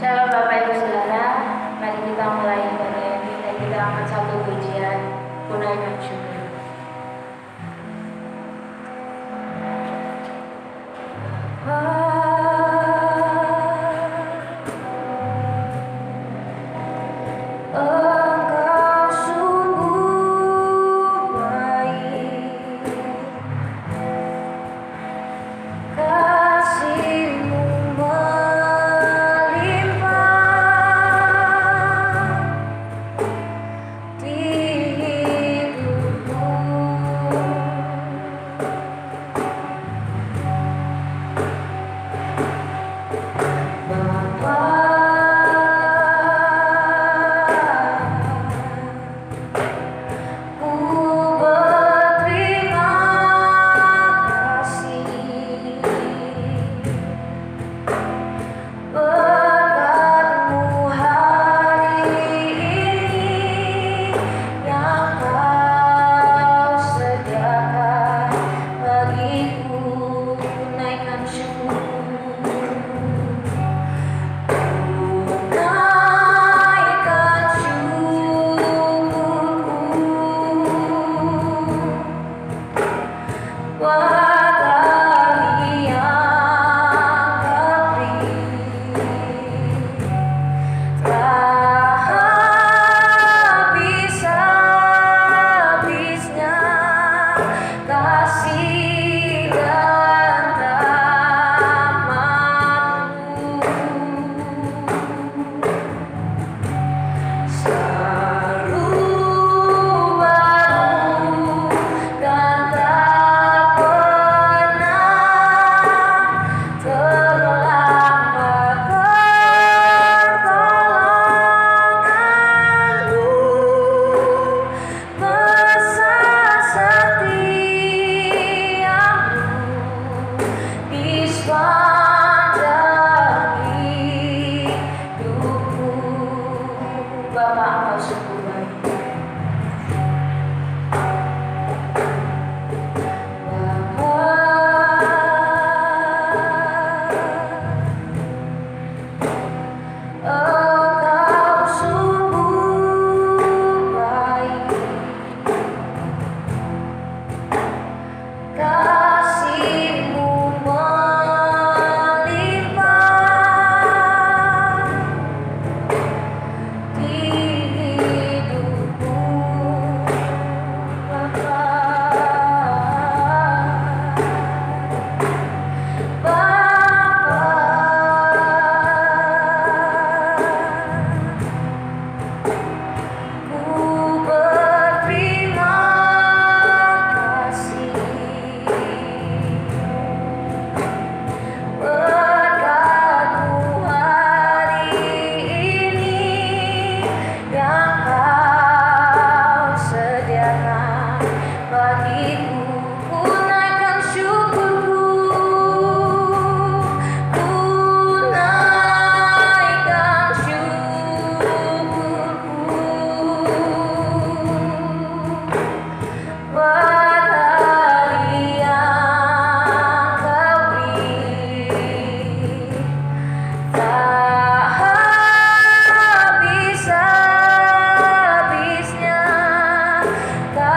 Shalom Bapak Ibu Saudara, mari kita mulai ibadah ini dan kita angkat satu pujian Kunaikan Syukur.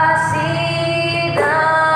Kasih dan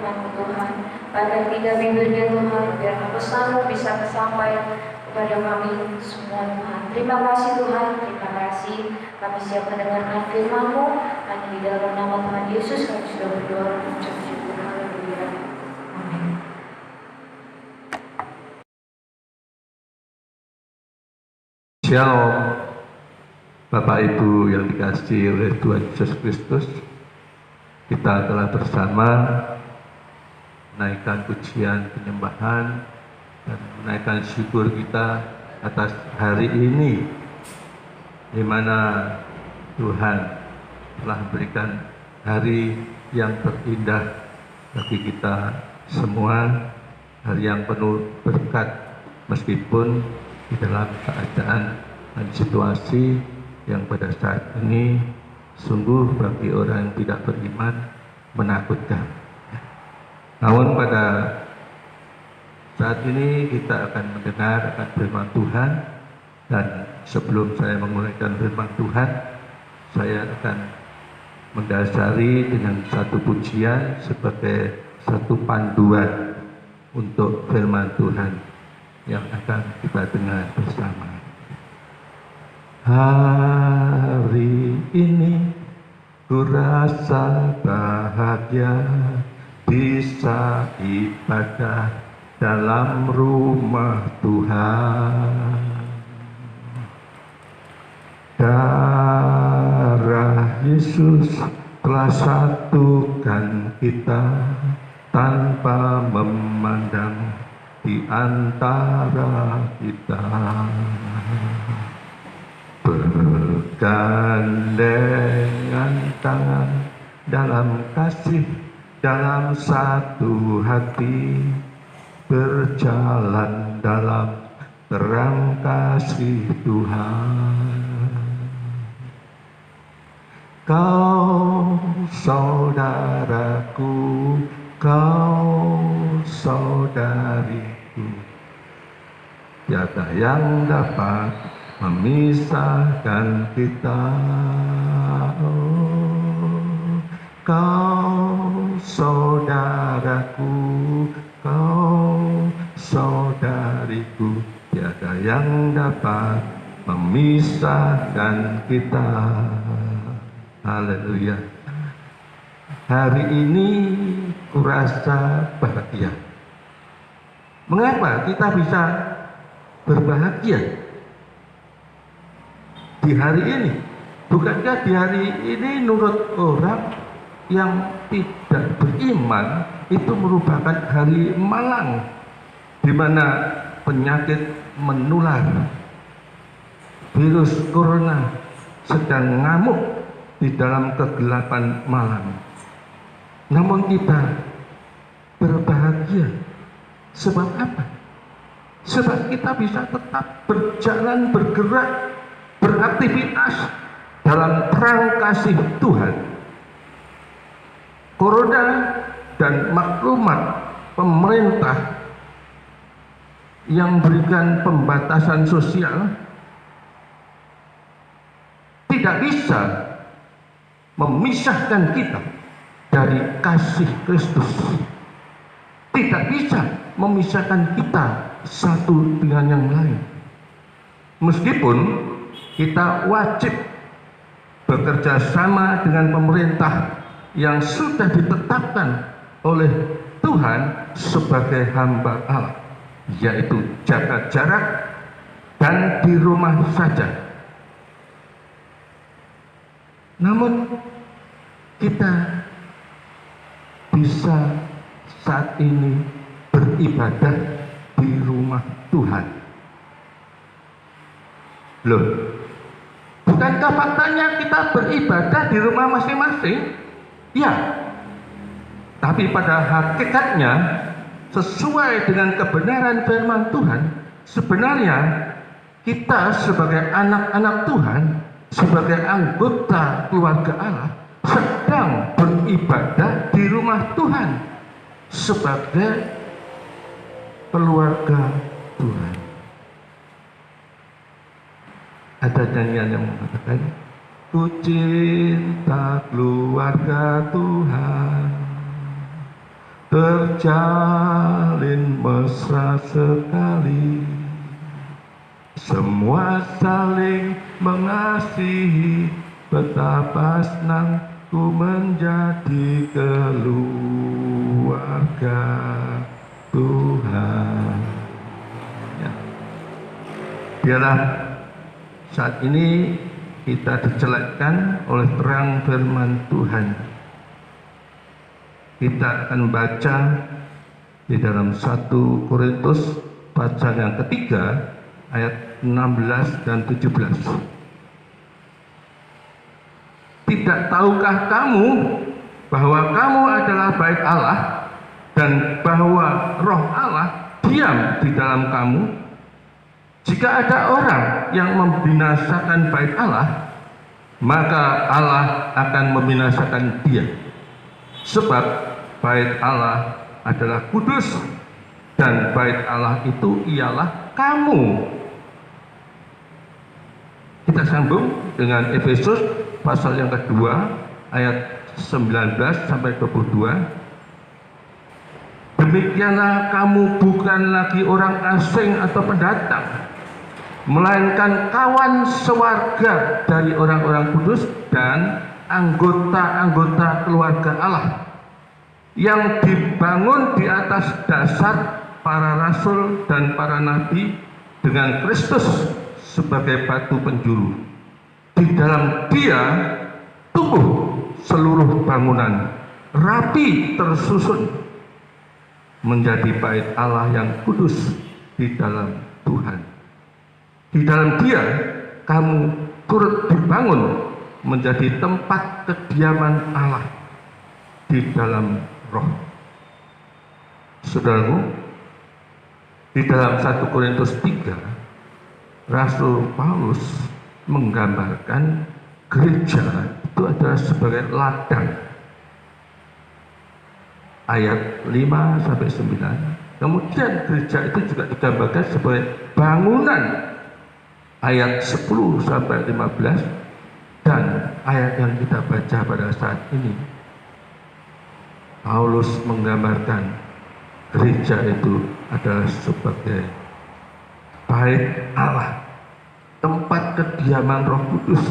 firman-Mu Tuhan. Pada 3 minggu ini Tuhan, biar pesan-Mu bisa sampai kepada kami semua Tuhan. Terima kasih Tuhan, terima kasih. Kami siap mendengarkan firman-Mu. Hanya di dalam nama Tuhan Yesus kami sudah berdoa dan mengucap syukur. Haleluya. Amin. Shalom, Bapak Ibu yang dikasihi oleh Tuhan Yesus Kristus. Kita telah bersama menaikkan pujian penyembahan dan menaikkan syukur kita atas hari ini, di mana Tuhan telah memberikan hari yang terindah bagi kita semua, hari yang penuh berkat, meskipun di dalam keadaan dan situasi yang pada saat ini sungguh bagi orang yang tidak beriman menakutkan. Namun pada saat ini kita akan mendengar akan firman Tuhan, dan sebelum saya menguraikan firman Tuhan, saya akan mendasari dengan satu pujian sebagai satu panduan untuk firman Tuhan yang akan kita dengar bersama. Hari ini ku rasa bahagia bisa ibadah dalam rumah Tuhan. Darah Yesus telah satukan kita tanpa memandang di antara kita. Bergandengan tangan dalam kasih, dalam satu hati, berjalan dalam terang kasih Tuhan. Kau saudaraku, kau saudariku, tiada yang dapat memisahkan kita. Oh, kau saudaraku, kau saudariku, tiada yang dapat memisahkan kita. Haleluya. Hari ini kurasa bahagia. Mengapa kita bisa berbahagia di hari ini? Bukankah di hari ini menurut orang yang tidak beriman itu merupakan hari malang, di mana penyakit menular, virus corona sedang ngamuk di dalam kegelapan malam. Namun kita berbahagia. Sebab apa? Sebab kita bisa tetap berjalan, bergerak, beraktivitas dalam terang kasih Tuhan. Corona dan maklumat pemerintah yang berikan pembatasan sosial tidak bisa memisahkan kita dari kasih Kristus. Tidak bisa memisahkan kita satu dengan yang lain. Meskipun kita wajib bekerja sama dengan pemerintah yang sudah ditetapkan oleh Tuhan sebagai hamba Allah, yaitu jaga jarak dan di rumah saja. Namun kita bisa saat ini beribadah di rumah Tuhan. Loh, bukankah faktanya kita beribadah di rumah masing-masing? Ya, tapi pada hakikatnya sesuai dengan kebenaran firman Tuhan, sebenarnya kita sebagai anak-anak Tuhan, sebagai anggota keluarga Allah, sedang beribadah di rumah Tuhan sebagai keluarga Tuhan. Ada nyanyian yang mengatakan, ku cinta keluarga Tuhan, terjalin mesra sekali. Semua saling mengasihi, betapa senang ku menjadi keluarga Tuhan. Ya. Biarlah saat ini kita dijelekkan oleh terang firman Tuhan. Kita akan baca di dalam 1 Korintus pasal yang ketiga ayat 16 dan 17. Tidak tahukah kamu bahwa kamu adalah bait Allah dan bahwa Roh Allah diam di dalam kamu? Jika ada orang yang membinasakan bait Allah, maka Allah akan membinasakan dia. Sebab bait Allah adalah kudus, dan bait Allah itu ialah kamu. Kita sambung dengan Efesus pasal yang kedua ayat 19 sampai 22. Demikianlah kamu bukan lagi orang asing atau pendatang, melainkan kawan sewarga dari orang-orang kudus dan anggota-anggota keluarga Allah yang dibangun di atas dasar para rasul dan para nabi dengan Kristus sebagai batu penjuru. Di dalam Dia tumbuh seluruh bangunan rapi tersusun menjadi bait Allah yang kudus di dalam Tuhan. Di dalam Dia kamu turut dibangun menjadi tempat kediaman Allah di dalam Roh. Saudaraku, di dalam 1 Korintus 3, Rasul Paulus menggambarkan gereja itu adalah sebagai ladang. Ayat 5 sampai 9. Kemudian gereja itu juga digambarkan sebagai bangunan. Ayat 10 sampai 15 dan ayat yang kita baca pada saat ini, Paulus menggambarkan gereja itu adalah sebagai bait Allah, tempat kediaman Roh Kudus.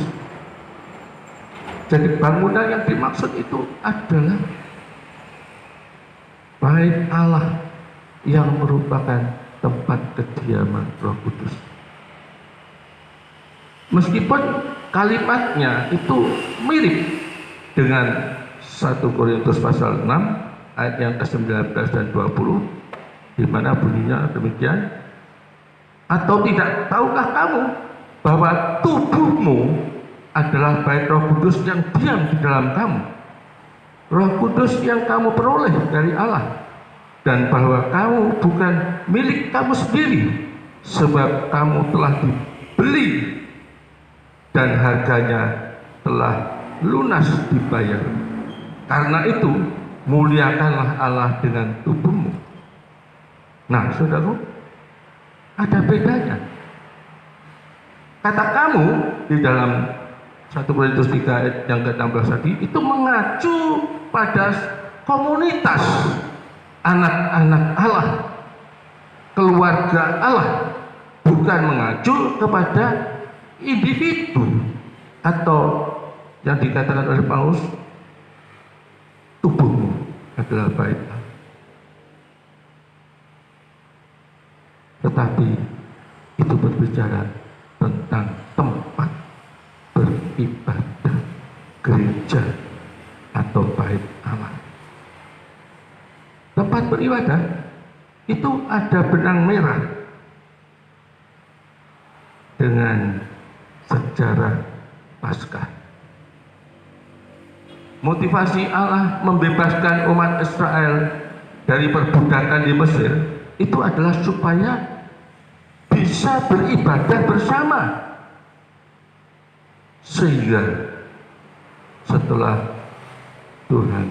Jadi bangunan yang dimaksud itu adalah bait Allah yang merupakan tempat kediaman Roh Kudus. Meskipun kalimatnya itu mirip dengan 1 Korintus pasal 6 ayat yang ke-19 dan 20, di mana bunyinya demikian, atau tidak tahukah kamu bahwa tubuhmu adalah bait Roh Kudus yang diam di dalam kamu, Roh Kudus yang kamu peroleh dari Allah, dan bahwa kamu bukan milik kamu sendiri, sebab kamu telah dibeli dan harganya telah lunas dibayar. Karena itu muliakanlah Allah dengan tubuhmu. Nah, saudaraku, ada bedanya. Kata kamu di dalam 1 Korintus 3 ayat yang ke-16 tadi itu mengacu pada komunitas anak-anak Allah, keluarga Allah, bukan mengacu kepada individu atau yang dikatakan oleh Paulus, tubuhmu adalah bait Allah. Tetapi itu berbicara tentang tempat beribadah, gereja atau bait Allah. Tempat beribadah itu ada benang merah dengan sejarah Paskah. Motivasi Allah membebaskan umat Israel dari perbudakan di Mesir itu adalah supaya bisa beribadah bersama, sehingga setelah Tuhan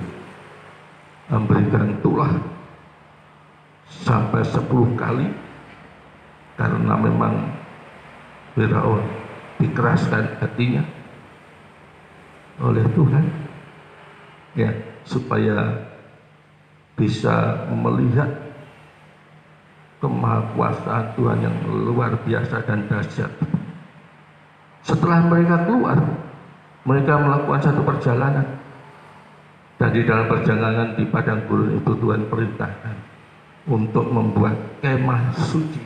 memberikan tulah sampai 10 kali, karena memang Firaun dikeraskan hatinya oleh Tuhan, ya, supaya bisa melihat kemahakuasaan Tuhan yang luar biasa dan dahsyat. Setelah mereka keluar, mereka melakukan satu perjalanan. Dan di dalam perjalanan di padang gurun itu Tuhan perintahkan untuk membuat kemah suci,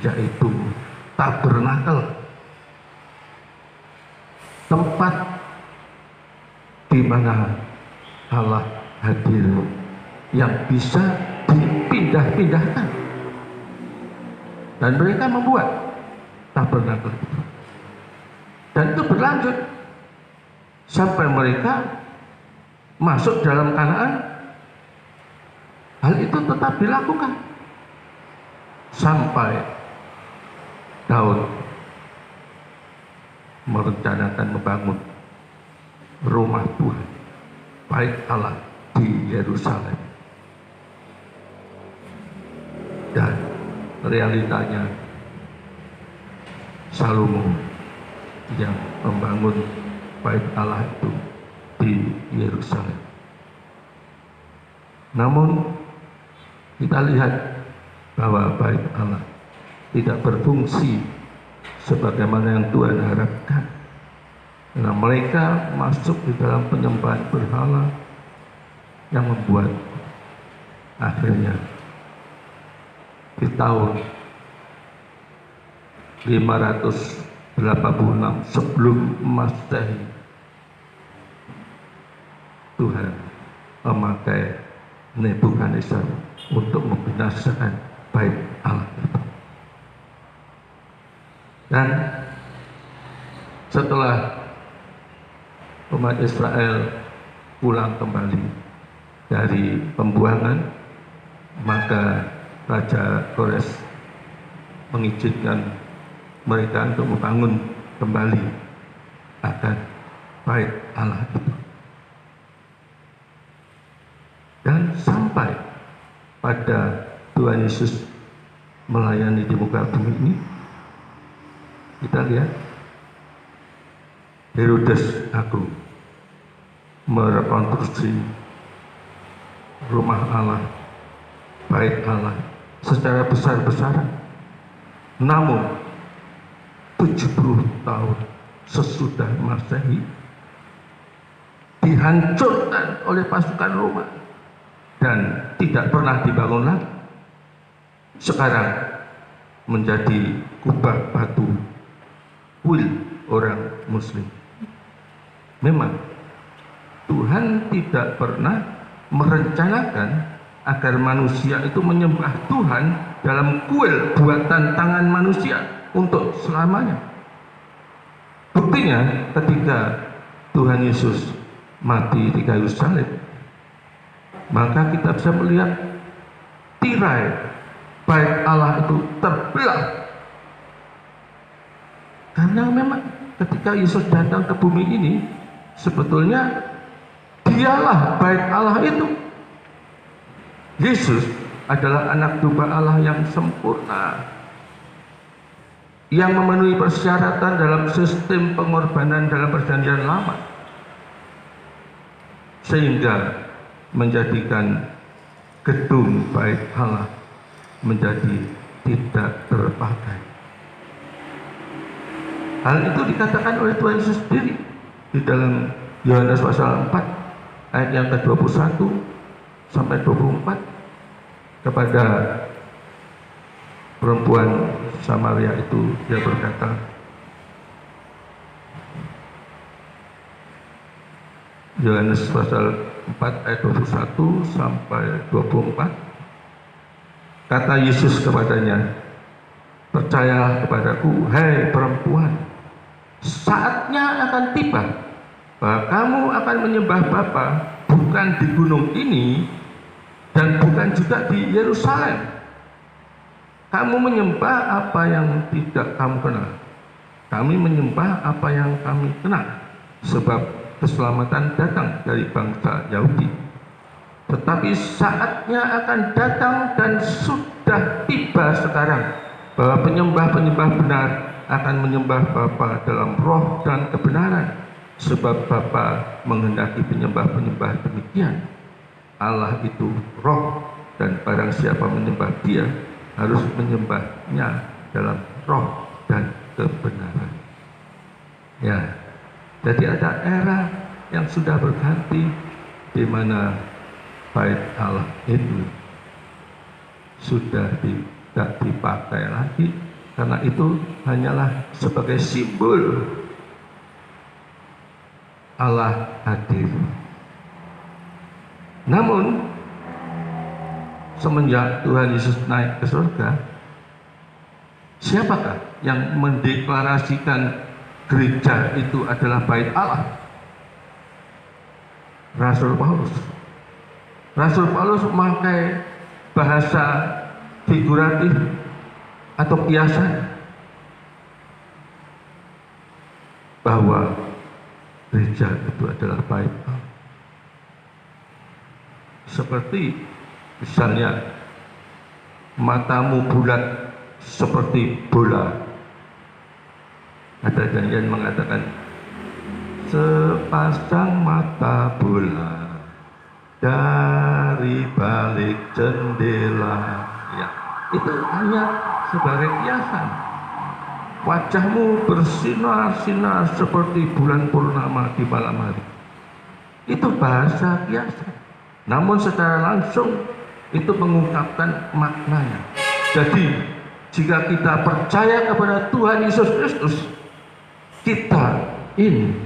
yaitu tabernakel, tempat di mana Allah hadir yang bisa dipindah-pindahkan. Dan mereka membuat tabernakel itu. Dan itu berlanjut sampai mereka masuk dalam Kanaan. Hal itu tetap dilakukan sampai Daud merencanakan membangun rumah Tuhan, bait Allah di Yerusalem. Dan realitanya Salomo yang membangun bait Allah itu di Yerusalem. Namun kita lihat bahwa bait Allah tidak berfungsi sebagaimana yang Tuhan harapkan. Karena mereka masuk di dalam penyembahan berhala yang membuat akhirnya di tahun 586 sebelum Masehi Tuhan memakai Nebukadnezar untuk membinasakan bait Allah itu. Dan setelah umat Israel pulang kembali dari pembuangan, maka Raja Kores mengizinkan mereka untuk membangun kembali akan bait Allah itu. Dan sampai pada Tuhan Yesus melayani di muka bumi ini, kita lihat Herodes Agung merekonstruksi rumah Allah, bait Allah secara besar-besaran. Namun 70 tahun sesudah Masehi dihancurkan oleh pasukan Roma dan tidak pernah dibangun lagi. Sekarang menjadi kubah batu kuil orang Muslim. Memang Tuhan tidak pernah merencanakan agar manusia itu menyembah Tuhan dalam kuil buatan tangan manusia untuk selamanya. Buktinya ketika Tuhan Yesus mati di kayu salib, maka kita bisa melihat tirai bait Allah itu terbelah. Karena memang ketika Yesus datang ke bumi ini, sebetulnya dialah bait Allah itu. Yesus adalah anak domba Allah yang sempurna, yang memenuhi persyaratan dalam sistem pengorbanan dalam perjanjian lama, sehingga menjadikan gedung bait Allah menjadi tidak terpakai. Hal itu dikatakan oleh Tuhan Yesus sendiri di dalam Yohanes pasal 4 ayat yang ke-21 sampai 24 kepada perempuan Samaria itu. Dia berkata, Yohanes pasal 4 ayat 21 sampai 24, kata Yesus kepadanya, percayalah kepadaku, hai perempuan, saatnya akan tiba bahwa kamu akan menyembah Bapa bukan di gunung ini dan bukan juga di Yerusalem. Kamu menyembah apa yang tidak kamu kenal, kami menyembah apa yang kami kenal, sebab keselamatan datang dari bangsa Yahudi. Tetapi saatnya akan datang dan sudah tiba sekarang bahwa penyembah-penyembah benar akan menyembah Bapa dalam roh dan kebenaran, sebab Bapa menghendaki penyembah-penyembah demikian. Allah itu roh, dan barang siapa menyembah Dia harus menyembahnya dalam roh dan kebenaran. Ya, jadi ada era yang sudah berganti di mana bait Allah itu sudah tidak dipakai lagi, karena itu hanyalah sebagai simbol Allah hadir. Namun semenjak Tuhan Yesus naik ke surga, siapakah yang mendeklarasikan gereja itu adalah bait Allah? Rasul Paulus. Rasul Paulus memakai bahasa figuratif atau kiasan bahwa gereja itu adalah bait Allah. Seperti misalnya matamu bulat seperti bola. Ada nyanyian mengatakan sepasang mata bola dari balik jendela. Ya, itu hanya sebagai kiasan. Wajahmu bersinar-sinar seperti bulan purnama di malam hari. Itu bahasa kiasan. Namun secara langsung itu mengungkapkan maknanya. Jadi jika kita percaya kepada Tuhan Yesus Kristus, kita ini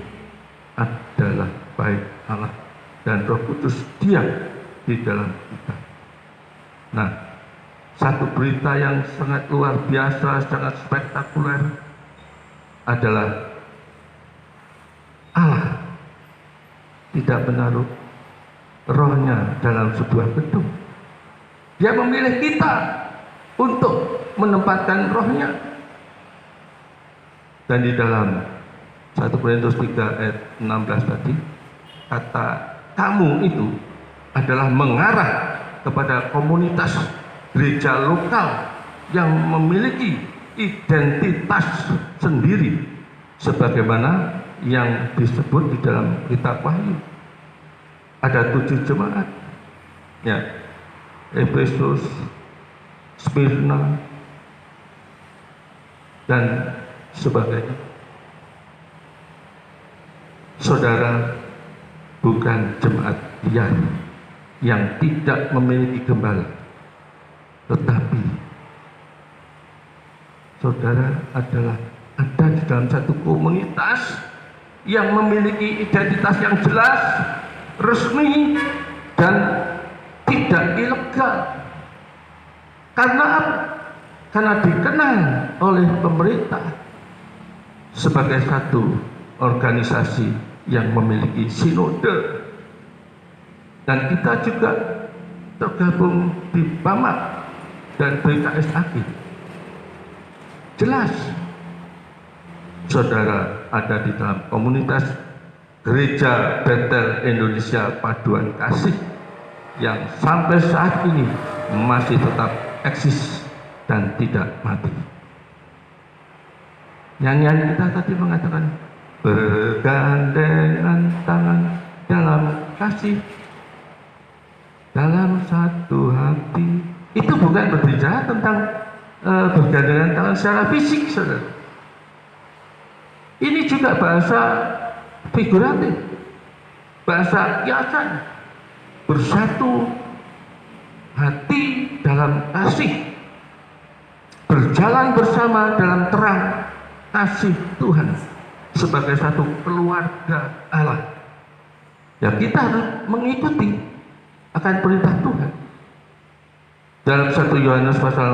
adalah bait Allah dan Roh Kudus diam di dalam kita. Nah, satu berita yang sangat luar biasa, sangat spektakuler adalah Allah tidak menaruh rohnya dalam sebuah gedung. Dia memilih kita untuk menempatkan rohnya. Dan di dalam 1 Korintus 3 ayat 16 tadi, kata kamu itu adalah mengarah kepada komunitas gereja lokal yang memiliki identitas sendiri, sebagaimana yang disebut di dalam kitab Wahyu. Ada 7 jemaat, ya, Efesus, Smyrna, dan sebagainya. Saudara bukan jemaat liar yang tidak memiliki gembala, tetapi saudara adalah ada di dalam satu komunitas yang memiliki identitas yang jelas, resmi, dan tidak ilegal. Karena apa? Karena dikenal oleh pemerintah sebagai satu organisasi yang memiliki sinode. Dan kita juga tergabung di BAMAK dan BKSAG. Jelas saudara ada di dalam komunitas Gereja Betel Indonesia Paduan Kasih yang sampai saat ini masih tetap eksis dan tidak mati. Nyanyian kita tadi mengatakan bergandengan tangan dalam kasih, dalam satu hati. Itu bukan berbicara tentang bergandengan tangan secara fisik, saudara. Ini juga bahasa figuratif, bahasa kiasan. Bersatu hati dalam kasih, berjalan bersama dalam terang kasih Tuhan sebagai satu keluarga Allah. Ya, kita harus mengikuti akan perintah Tuhan. Dalam 1 Yohanes pasal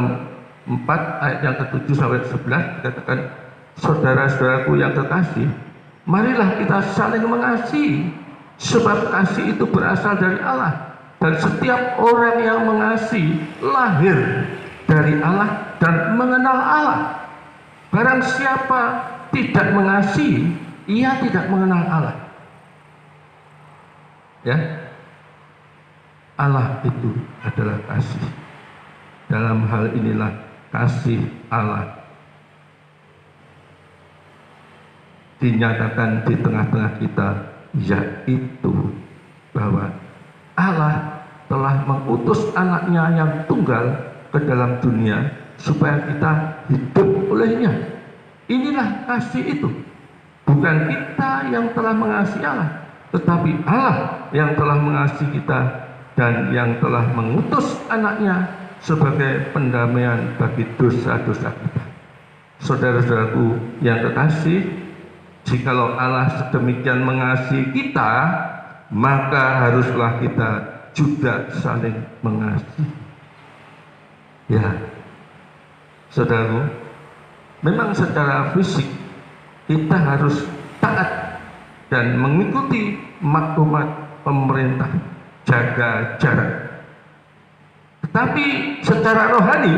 4 ayat yang ke-7 sampai 11 dikatakan, saudara-saudaraku yang kekasih, marilah kita saling mengasihi, sebab kasih itu berasal dari Allah, dan setiap orang yang mengasihi lahir dari Allah dan mengenal Allah. Barang siapa tidak mengasihi, ia tidak mengenal Allah. Ya, Allah itu adalah kasih. Dalam hal inilah kasih Allah dinyatakan di tengah-tengah kita, yaitu bahwa Allah telah mengutus anaknya yang tunggal ke dalam dunia supaya kita hidup olehnya. Inilah kasih itu. Bukan kita yang telah mengasihi Allah, tetapi Allah yang telah mengasihi kita dan yang telah mengutus anaknya sebagai pendamaian bagi dosa-dosa kita. Saudara-saudaraku yang kekasih, jikalau Allah sedemikian mengasihi kita, maka haruslah kita juga saling mengasihi. Ya, saudaraku, memang secara fisik kita harus taat dan mengikuti maklumat pemerintah, jaga jarak. Tetapi secara rohani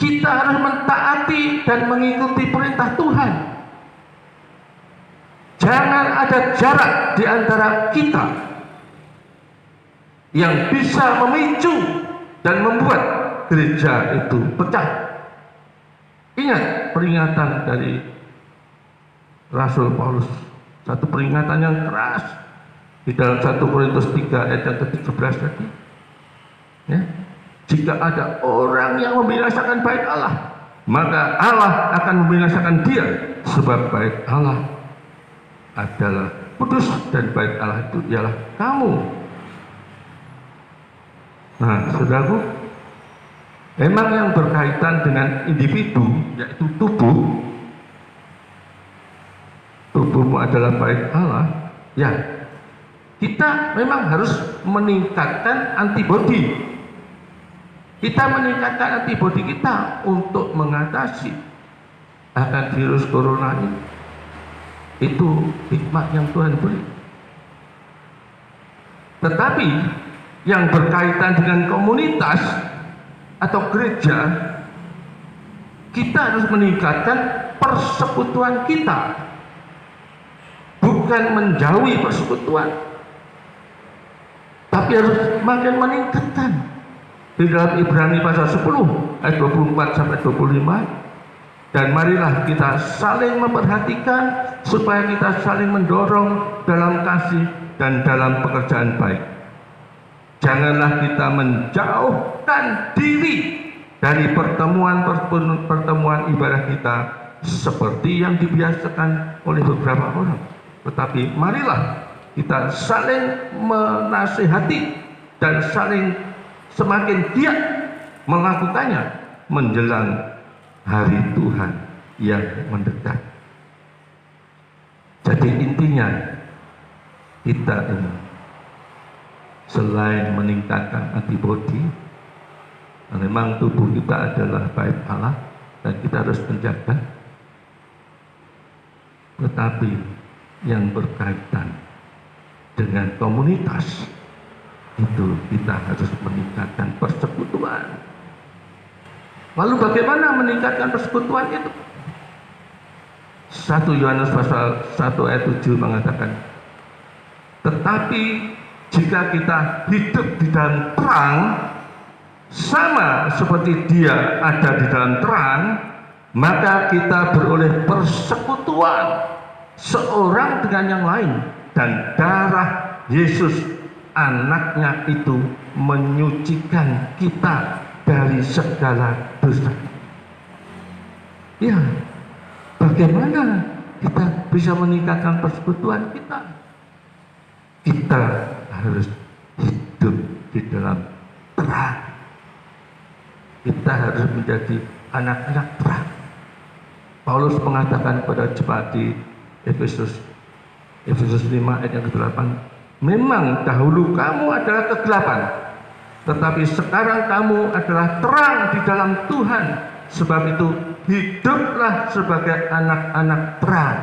kita harus mentaati dan mengikuti perintah Tuhan. Jangan ada jarak di antara kita yang bisa memicu dan membuat gereja itu pecah. Ingat peringatan dari Rasul Paulus, satu peringatan yang keras di dalam 1 Korintus 3 ayat yang ke-17 tadi. Ya. Jika ada orang yang membinasakan bait Allah, maka Allah akan membinasakan dia, sebab bait Allah adalah kudus dan bait Allah itu ialah kamu. Nah, saudaraku, memang yang berkaitan dengan individu, yaitu tubuhmu adalah bait Allah, ya, kita memang harus meningkatkan antibodi. Kita meningkatkan antibodi kita untuk mengatasi akan virus corona ini. Itu hikmat yang Tuhan beri. Tetapi yang berkaitan dengan komunitas atau gereja, kita harus meningkatkan persekutuan kita, bukan menjauhi persekutuan, tapi harus makin meningkatkan. Di dalam Ibrani pasal 10 ayat 24 sampai 25, dan marilah kita saling memperhatikan supaya kita saling mendorong dalam kasih dan dalam pekerjaan baik. Janganlah kita menjauhkan diri dari pertemuan ibadah kita seperti yang dibiasakan oleh beberapa orang, tetapi marilah kita saling menasihati dan saling semakin giat melakukannya menjelang hari Tuhan yang mendekat. Jadi intinya kita ini selain meningkatkan antibodi, memang tubuh kita adalah bait Allah dan kita harus menjaga, tetapi yang berkaitan dengan komunitas itu kita harus meningkatkan persekutuan. Lalu bagaimana meningkatkan persekutuan itu? 1 Yohanes pasal 1 ayat 7 mengatakan, tetapi jika kita hidup di dalam terang, sama seperti dia ada di dalam terang, maka kita beroleh persekutuan seorang dengan yang lain, dan darah Yesus anaknya itu menyucikan kita dari segala dosa. Ya, bagaimana kita bisa meningkatkan persekutuan kita? Kita harus hidup di dalam terang. Kita harus menjadi anak-anak terang. Paulus mengatakan pada jemaat di Efesus 5 ayat yang ke-8, memang dahulu kamu adalah kegelapan, tetapi sekarang kamu adalah terang di dalam Tuhan. Sebab itu hiduplah sebagai anak-anak terang.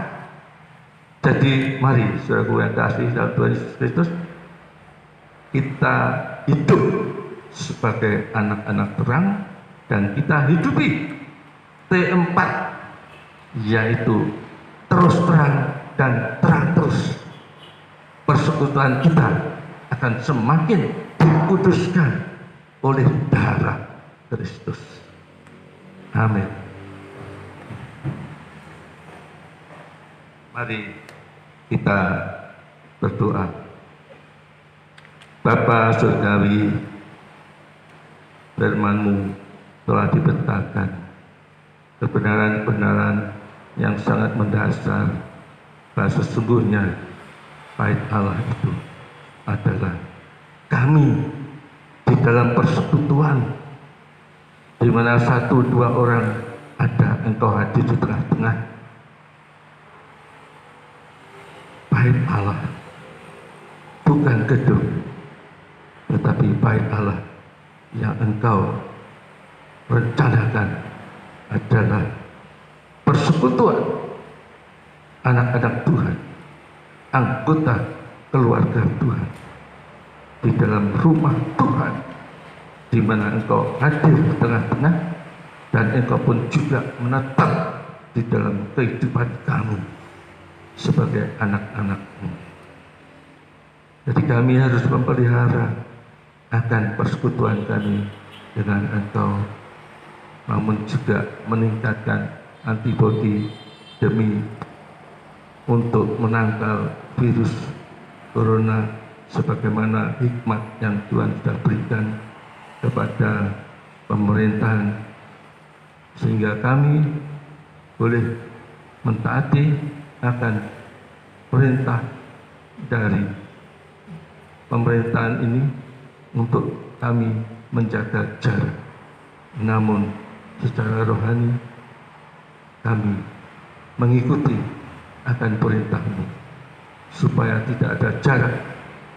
Jadi mari saudaraku yang kasih dalam Tuhan Yesus Kristus, kita hidup sebagai anak-anak terang dan kita hidupi T4, yaitu terus terang dan terang terus. Persekutuan kita akan semakin dikuduskan oleh darah Kristus. Amin. Mari kita berdoa. Bapa surgawi, firman-Mu telah dibentangkan. Kebenaran-kebenaran yang sangat mendasar, bahwa sesungguhnya bait Allah itu adalah kami di dalam persekutuan, di mana 1-2 orang ada, Engkau hadir di tengah-tengah. Bait Allah bukan gedung, tetapi bait Allah yang Engkau rencanakan adalah persekutuan anak-anak Tuhan, anggota keluarga Tuhan di dalam rumah Tuhan, di mana Engkau hadir di tengah-tengah dan Engkau pun juga menetap di dalam kehidupan kami sebagai anak-anak-Mu. Jadi kami harus memelihara akan persekutuan kami dengan Engkau, namun juga meningkatkan antibodi demi untuk menangkal virus corona sebagaimana hikmat yang Tuhan sudah berikan kepada pemerintahan, sehingga kami boleh mentaati akan perintah dari pemerintahan ini untuk kami menjaga jarak. Namun secara rohani kami mengikuti akan perintah-Mu supaya tidak ada jarak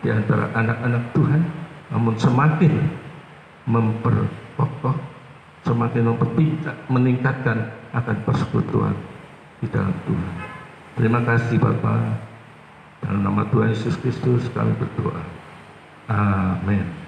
di antara anak-anak Tuhan, namun semakin memperkokoh, semakin meningkatkan akan persekutuan di dalam Tuhan. Terima kasih Bapa, dalam nama Tuhan Yesus Kristus kami berdoa. Amin.